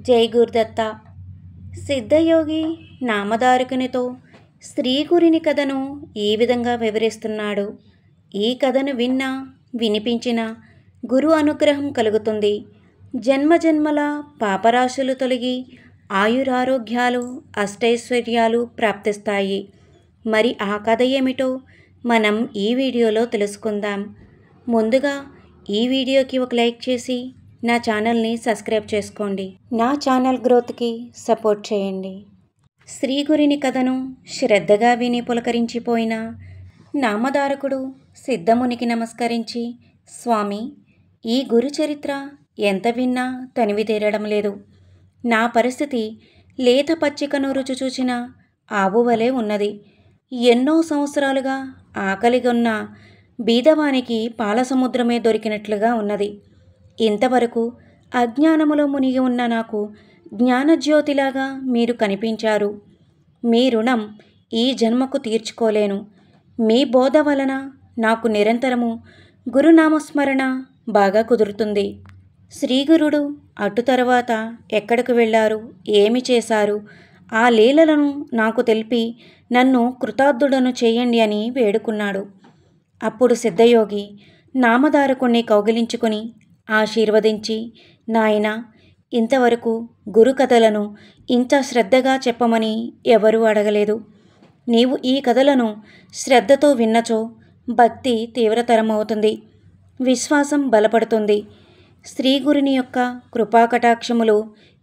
జై గురుదత్త. సిద్ధయోగి నామధారకునితో శ్రీగురుని కథను ఈ విధంగా వివరిస్తున్నాడు. ఈ కథను విన్నా వినిపించిన గురు అనుగ్రహం కలుగుతుంది. జన్మజన్మల పాపరాశులు తొలగి ఆయురారోగ్యాలు అష్టైశ్వర్యాలు ప్రాప్తిస్తాయి. మరి ఆ కథ ఏమిటో మనం ఈ వీడియోలో తెలుసుకుందాం. ముందుగా ఈ వీడియోకి ఒక లైక్ చేసి నా ఛానల్ని సబ్స్క్రైబ్ చేసుకోండి. నా ఛానల్ గ్రోత్కి సపోర్ట్ చేయండి. శ్రీగురుని కథను శ్రద్ధగా విని పులకరించిపోయిన నామధారకుడు సిద్ధమునికి నమస్కరించి, స్వామి, ఈ గురు చరిత్ర ఎంత విన్నా తనివి తీరడం లేదు. నా పరిస్థితి లేత పచ్చికను రుచి చూచిన ఆవు వలె ఉన్నది. ఎన్నో సంవత్సరాలుగా ఆకలిగొన్న బీదవానికి పాల సముద్రమే దొరికినట్లుగా ఉన్నది. ఇంతవరకు అజ్ఞానములో మునిగి ఉన్న నాకు జ్ఞానజ్యోతిలాగా మీరు కనిపించారు. మీ రుణం ఈ జన్మకు తీర్చుకోలేను. మీ బోధ వలన నాకు నిరంతరము గురునామస్మరణ బాగా కుదురుతుంది. శ్రీగురుడు అటు తర్వాత ఎక్కడికి వెళ్ళారు, ఏమి చేశారు, ఆ లీలలను నాకు తెలిపి నన్ను కృతార్థుడను చేయండి అని వేడుకున్నాడు. అప్పుడు సిద్ధయోగి నామధారకుణ్ణి కౌగిలించుకొని ఆశీర్వదించి, నాయనా, ఇంతవరకు గురు కథలను ఇంత శ్రద్ధగా చెప్పమని ఎవరూ అడగలేదు. నీవు ఈ కథలను శ్రద్ధతో విన్నచో భక్తి తీవ్రతరమవుతుంది, విశ్వాసం బలపడుతుంది, శ్రీగురుని యొక్క కృపాకటాక్షములు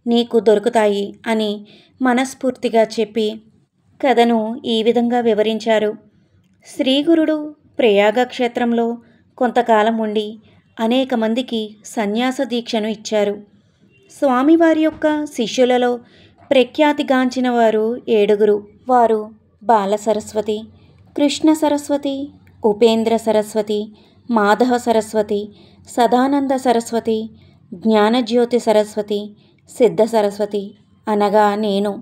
నీకు దొరుకుతాయి అని మనస్ఫూర్తిగా చెప్పి కథను ఈ విధంగా వివరించారు. శ్రీగురుడు ప్రయాగ క్షేత్రంలో కొంతకాలం ఉండి అనేక మందికి సన్యాస దీక్షను ఇచ్చారు. స్వామివారి యొక్క శిష్యులలో ప్రఖ్యాతిగాంచిన వారు 7. వారు బాల సరస్వతి, కృష్ణ సరస్వతి, ఉపేంద్ర సరస్వతి, మాధవ సరస్వతి, సదానంద సరస్వతి, జ్ఞానజ్యోతి సరస్వతి, సిద్ధ సరస్వతి అనగా నేను.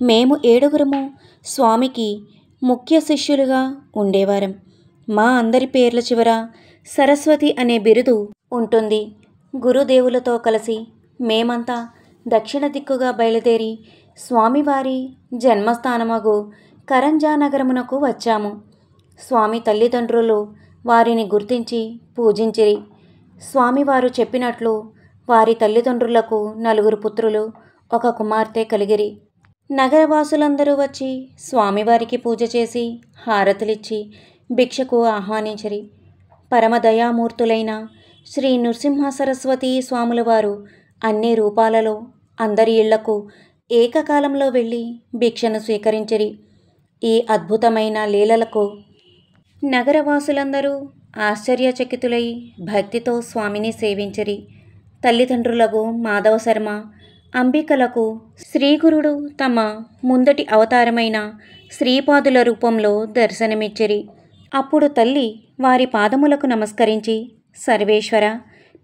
మేము 7 స్వామికి ముఖ్య శిష్యులుగా ఉండేవారం. మా అందరి పేర్ల చివర సరస్వతి అనే బిరుదు ఉంటుంది. గురుదేవులతో కలిసి మేమంతా దక్షిణ దిక్కుగా బయలుదేరి స్వామివారి జన్మస్థానమగు కరంజానగరమునకు వచ్చాము. స్వామి తల్లిదండ్రులు వారిని గుర్తించి పూజించిరి. స్వామివారు చెప్పినట్లు వారి తల్లిదండ్రులకు 4 పుత్రులు, 1 కుమార్తె కలిగిరి. నగరవాసులందరూ వచ్చి స్వామివారికి పూజ చేసి హారతులిచ్చి భిక్షకు ఆహ్వానించిరి. పరమదయామూర్తులైన శ్రీ నృసింహ సరస్వతి స్వాముల వారు అన్ని రూపాలలో అందరి ఇళ్లకు ఏకకాలంలో వెళ్ళి భిక్షను స్వీకరించిరి. ఈ అద్భుతమైన లీలలకు నగరవాసులందరూ ఆశ్చర్యచకితులై భక్తితో స్వామిని సేవించిరి. తల్లిదండ్రులకు మాధవ శర్మ, అంబికలకు శ్రీగురుడు తమ ముందటి అవతారమైన శ్రీపాదుల రూపంలో దర్శనమిచ్చిరి. అప్పుడు తల్లి వారి పాదములకు నమస్కరించి, సర్వేశ్వర,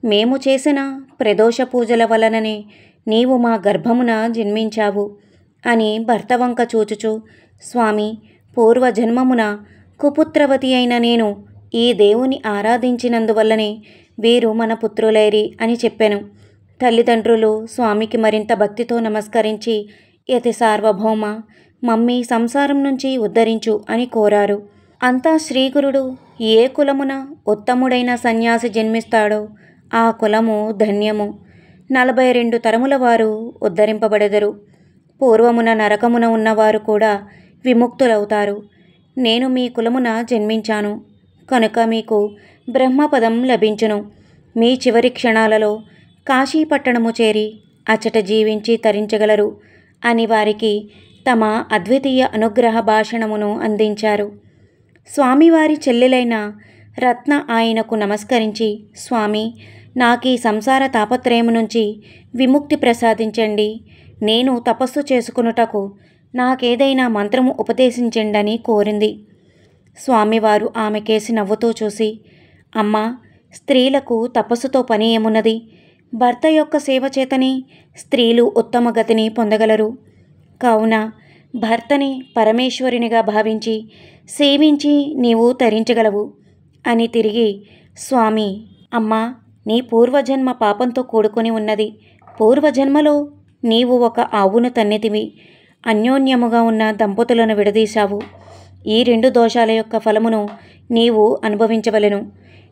మేము చేసిన ప్రదోష పూజల వలననే నీవు మా గర్భమున జన్మించావు అని భర్త వంక చూచుచు, స్వామి, పూర్వజన్మమున కుపుత్రవతి అయిన నేను ఈ దేవుని ఆరాధించినందువల్లనే వీరు మన పుత్రులైరి అని చెప్పాను. తల్లిదండ్రులు స్వామికి మరింత భక్తితో నమస్కరించి, యతి సార్వభౌమ, మమ్మీ సంసారం నుంచి ఉద్ధరించు అని కోరారు. అంతా శ్రీగురుడు ఏ కులమున ఉత్తముడైన సన్యాసి జన్మిస్తాడో ఆ కులము ధన్యము. 42 తరముల వారు ఉద్ధరింపబడెదరు. పూర్వమున నరకమున ఉన్నవారు కూడా విముక్తులవుతారు. నేను మీ కులమున జన్మించాను కనుక మీకు బ్రహ్మపదం లభించును. మీ చివరి క్షణాలలో కాశీపట్టణము చేరి అచ్చట జీవించి తరించగలరు అని వారికి తమ అద్వితీయ అనుగ్రహ భాషణమును అందించారు. స్వామివారి చెల్లెలైన రత్న ఆయనకు నమస్కరించి, స్వామి, నాకీ సంసార తాపత్రయము నుంచి విముక్తి ప్రసాదించండి. నేను తపస్సు చేసుకునుటకు నాకేదైనా మంత్రము ఉపదేశించండని కోరింది. స్వామివారు ఆమెకేసి నవ్వుతూ చూసి, అమ్మా, స్త్రీలకు తపస్సుతో పని ఏమున్నది? భర్త యొక్క సేవ చేతనే స్త్రీలు ఉత్తమ గతిని పొందగలరు. కావున భర్తని పరమేశ్వరునిగా భావించి సేవించి నీవు తరించగలవు అని తిరిగి, స్వామి, అమ్మా, నీ పూర్వజన్మ పాపంతో కూడుకొని ఉన్నది. పూర్వజన్మలో నీవు ఒక ఆవును తన్నెతివి, అన్యోన్యముగా ఉన్న దంపతులను విడదీశావు. ఈ 2 దోషాల యొక్క ఫలమును నీవు అనుభవించవలెను.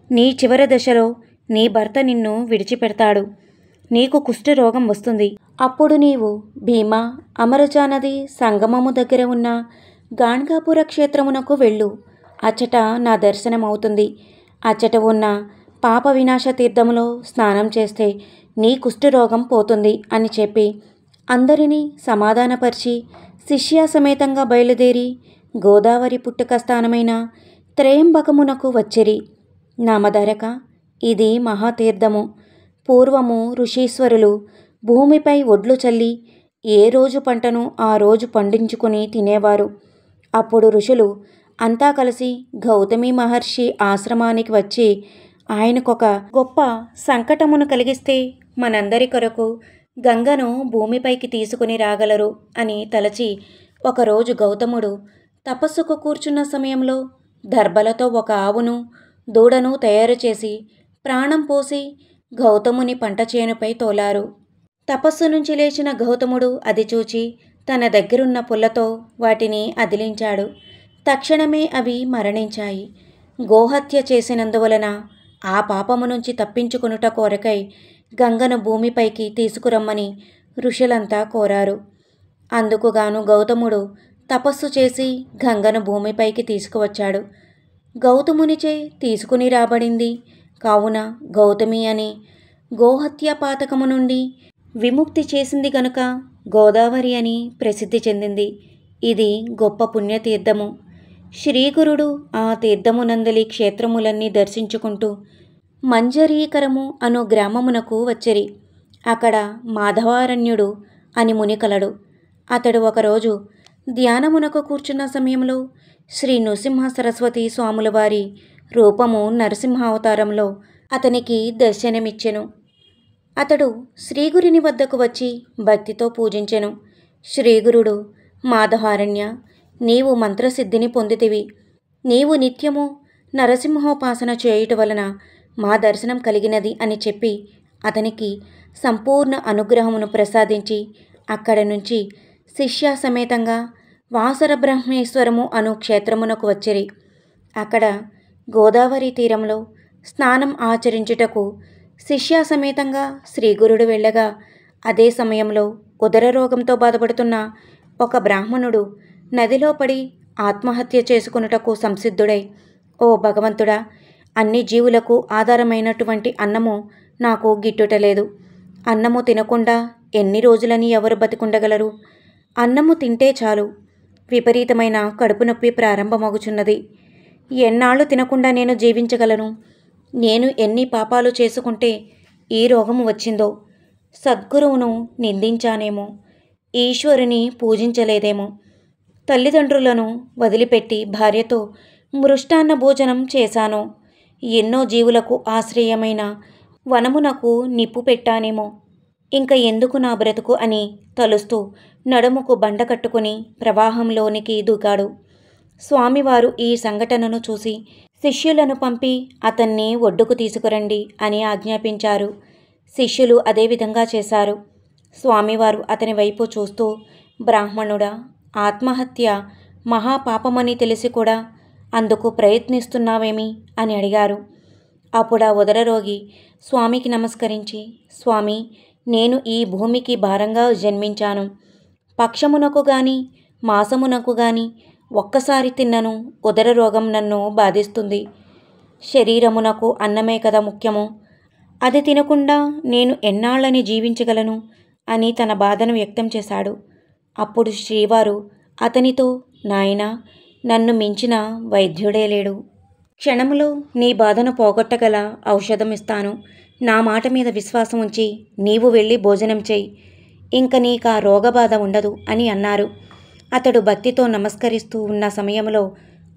నీ చివరి దశలో నీ భర్త నిన్ను విడిచిపెడతాడు. నీకు కుష్ఠరోగం వస్తుంది. అప్పుడు నీవు భీమా అమరజా నది సంగమము దగ్గర ఉన్న గాణ్గాపుర క్షేత్రమునకు వెళ్ళు. అచ్చట నా దర్శనమవుతుంది. అచ్చట ఉన్న పాప వినాశ తీర్థములో స్నానం చేస్తే నీ కుష్ఠరోగం పోతుంది అని చెప్పి అందరినీ సమాధానపరిచి శిష్యాసమేతంగా బయలుదేరి గోదావరి పుట్టుక స్థానమైన త్రయంబకమునకు వచ్చిరి. నామధారక, ఇది మహాతీర్థము. పూర్వము ఋషీశ్వరులు భూమిపై ఒడ్లు చల్లి ఏ రోజు పంటను ఆ రోజు పండించుకుని తినేవారు. అప్పుడు ఋషులు అంతా కలిసి గౌతమి మహర్షి ఆశ్రమానికి వచ్చి ఆయనకొక గొప్ప సంకటమును కలిగిస్తే మనందరి కొరకు గంగను భూమిపైకి తీసుకుని రాగలరు అని తలచి ఒకరోజు గౌతముడు తపస్సుకు కూర్చున్న సమయంలో దర్భలతో ఒక ఆవును దూడను తయారు చేసి ప్రాణం పోసి గౌతముని పంట చేనుపై తోలారు. తపస్సు నుంచి లేచిన గౌతముడు అది చూచి తన దగ్గరున్న పుల్లతో వాటిని అదిలించాడు. తక్షణమే అవి మరణించాయి. గోహత్య చేసినందువలన ఆ పాపము నుంచి తప్పించుకొనుట కోరకై గంగను భూమిపైకి తీసుకురమ్మని ఋషులంతా కోరారు. అందుకుగాను గౌతముడు తపస్సు చేసి గంగను భూమిపైకి తీసుకువచ్చాడు. గౌతమునిచే తీసుకుని రాబడింది కావున గౌతమి అని గోహత్య పాతకము నుండి విముక్తి చేసింది గనుక గోదావరి అని ప్రసిద్ధి చెందింది. ఇది గొప్ప పుణ్యతీర్థము. శ్రీగురుడు ఆ తీర్థమునందలి క్షేత్రములన్నీ దర్శించుకుంటూ మంజరీకరము అను గ్రామమునకు వచ్చిరి. అక్కడ మాధవారణ్యుడు అని ముని కలడు. అతడు ఒకరోజు ధ్యానమునకు కూర్చున్న సమయంలో శ్రీ నృసింహ సరస్వతి స్వాముల వారి రూపము నరసింహావతారంలో అతనికి దర్శనమిచ్చెను. అతడు శ్రీగురుని వద్దకు వచ్చి భక్తితో పూజించెను. శ్రీగురుడు, మాధవారణ్య, నీవు మంత్రసిద్ధిని పొందితివి. నీవు నిత్యము నరసింహోపాసన చేయుట వలన మా దర్శనం కలిగినది అని చెప్పి అతనికి సంపూర్ణ అనుగ్రహమును ప్రసాదించి అక్కడి నుంచి శిష్యాసమేతంగా వాసర బ్రహ్మేశ్వరము అను క్షేత్రమునకు వచ్చిరి. అక్కడ గోదావరి తీరంలో స్నానం ఆచరించుటకు శిష్యాసమేతంగా శ్రీగురుడు వెళ్ళగా అదే సమయంలో ఉదర రోగంతో బాధపడుతున్న ఒక బ్రాహ్మణుడు నదిలో పడి ఆత్మహత్య చేసుకొనుటకు సంసిద్ధుడై, ఓ భగవంతుడా, అన్ని జీవులకు ఆధారమైనటువంటి అన్నము నాకు గిట్టుటలేదు. అన్నము తినకుండా ఎన్ని రోజులని ఎవరు బతికుండగలరు? అన్నము తింటే చాలు విపరీతమైన కడుపు నొప్పి ప్రారంభమగుచున్నది. ఎన్నాళ్ళు తినకుండా నేను జీవించగలను? నేను ఎన్ని పాపాలు చేసుకుంటే ఈ రోగము వచ్చిందో? సద్గురువును నిందించానేమో, ఈశ్వరుని పూజించలేదేమో, తల్లిదండ్రులను వదిలిపెట్టి భార్యతో మృష్టాన్న భోజనం చేశానో, ఎన్నో జీవులకు ఆశ్రయమైన వనమునకు నిప్పు పెట్టానేమో, ఇంక ఎందుకు నా బ్రతుకు అని తలుస్తూ నడుముకు బండ కట్టుకుని ప్రవాహంలోనికి దూకాడు. స్వామివారు ఈ సంఘటనను చూసి శిష్యులను పంపి అతన్ని ఒడ్డుకు తీసుకురండి అని ఆజ్ఞాపించారు. శిష్యులు అదేవిధంగా చేశారు. స్వామివారు అతని వైపు చూస్తూ, బ్రాహ్మణుడా, ఆత్మహత్య మహాపాపమని తెలిసి కూడా అందుకు ప్రయత్నిస్తున్నావేమి అని అడిగారు. అప్పుడు ఆ ఉదరరోగి స్వామికి నమస్కరించి, స్వామి, నేను ఈ భూమికి భారంగా జన్మించాను. పక్షమునకు గాని మాసమునకు గాని ఒక్కసారి తిన్నను ఉదర రోగం నన్ను బాధిస్తుంది. శరీరమునకు అన్నమే కదా ముఖ్యము. అది తినకుండా నేను ఎన్నాళ్ళని జీవించగలను అని తన బాధను వ్యక్తం చేశాడు. అప్పుడు శ్రీవారు అతనితో, నాయనా, నన్ను మించిన వైద్యుడే లేడు. క్షణములో నీ బాధను పోగొట్టగల ఔషధం ఇస్తాను. నా మాట మీద విశ్వాసం ఉంచి నీవు వెళ్ళి భోజనం చేయి. ఇంక నీకు ఆ రోగబాధ ఉండదు అని అన్నారు. అతడు భక్తితో నమస్కరిస్తూ ఉన్న సమయంలో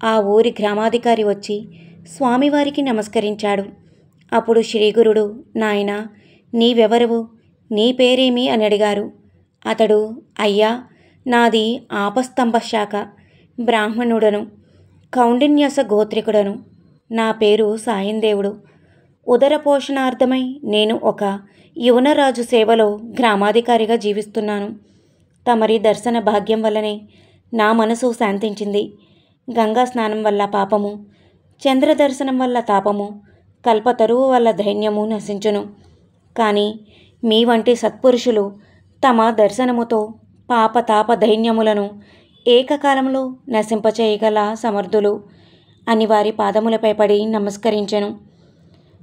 ఆ ఊరి గ్రామాధికారి వచ్చి స్వామివారికి నమస్కరించాడు. అప్పుడు శ్రీగురుడు, నాయనా, నీవెవరవు? నీ పేరేమి అని అడిగారు. అతడు, అయ్యా, నాది ఆపస్తంభ శాఖ, బ్రాహ్మణుడను, కౌండిన్యస గోత్రికుడను. నా పేరు సాయందేవుడు. ఉదర పోషణార్థమై నేను ఒక యువనరాజు సేవలో గ్రామాధికారిగా జీవిస్తున్నాను. తమరి దర్శన భాగ్యం వల్లనే నా మనసు శాంతించింది. గంగా స్నానం వల్ల పాపము, చంద్ర దర్శనం వల్ల తాపము, కల్పతరువు వల్ల ధైన్యము నశించును. కానీ మీ వంటి సత్పురుషులు తమ దర్శనముతో పాప తాప ధైన్యములను ఏకకాలంలో నశింపచేయగల సమర్థులు అని వారి పాదములపై పడి నమస్కరించెను.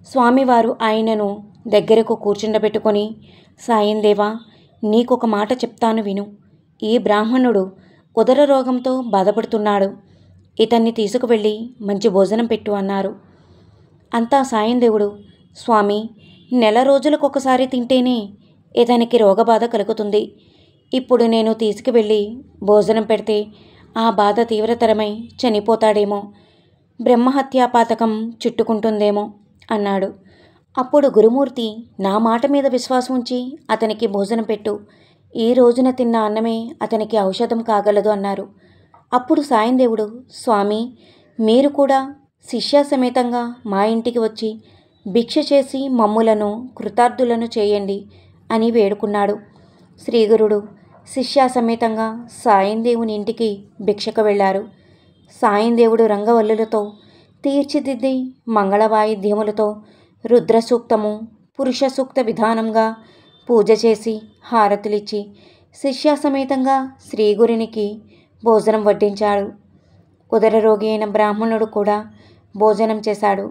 స్వామివారు ఆయనను దగ్గరకు కూర్చుండబెట్టుకొని, సాయందేవా, నీకొక మాట చెప్తాను విను. ఈ బ్రాహ్మణుడు ఉదర రోగంతో బాధపడుతున్నాడు. ఇతన్ని తీసుకువెళ్ళి మంచి భోజనం పెట్టు అన్నారు. అంతా సాయందేవుడు, స్వామి, నెల రోజులకొకసారి తింటేనే ఇతనికి రోగబాధ కలుగుతుంది. ఇప్పుడు నేను తీసుకువెళ్ళి భోజనం పెడితే ఆ బాధ తీవ్రతరమై చనిపోతాడేమో, బ్రహ్మహత్యా పాతకం చుట్టుకుంటుందేమో అన్నాడు. అప్పుడు గురుమూర్తి, నా మాట మీద విశ్వాసం ఉంచి అతనికి భోజనం పెట్టు. ఈ రోజున తిన్న అన్నమే అతనికి ఔషధం కాగలదు అన్నారు. అప్పుడు సాయందేవుడు, స్వామి, మీరు కూడా శిష్యాసమేతంగా మా ఇంటికి వచ్చి భిక్ష చేసి మమ్ములను కృతార్థులను చేయండి అని వేడుకున్నాడు. శ్రీగురుడు శిష్యాసమేతంగా సాయందేవుని ఇంటికి భిక్షకు వెళ్ళారు. సాయందేవుడు రంగవల్లులతో తీర్చిదిద్ది మంగళవాయిద్యములతో రుద్రసూక్తము, పురుష సూక్త విధానంగా పూజ చేసి హారతులిచ్చి శిష్యాసమేతంగా శ్రీగురునికి భోజనం వడ్డించాడు. ఉదరరోగి అయిన బ్రాహ్మణుడు కూడా భోజనం చేశాడు.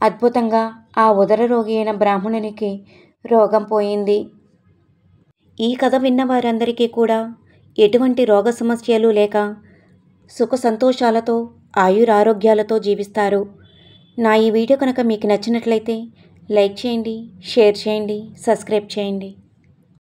అద్భుతంగా ఆ ఉదరరోగి అయిన బ్రాహ్మణునికి రోగం పోయింది. ఈ కథ విన్న వారందరికీ కూడా ఎటువంటి రోగ సమస్యలు లేక సుఖ సంతోషాలతో ఆయురారోగ్యాలతో జీవిస్తారు. నా ఈ వీడియో కనుక మీకు నచ్చినట్లయితే లైక్ చేయండి, షేర్ చేయండి, సబ్స్క్రైబ్ చేయండి.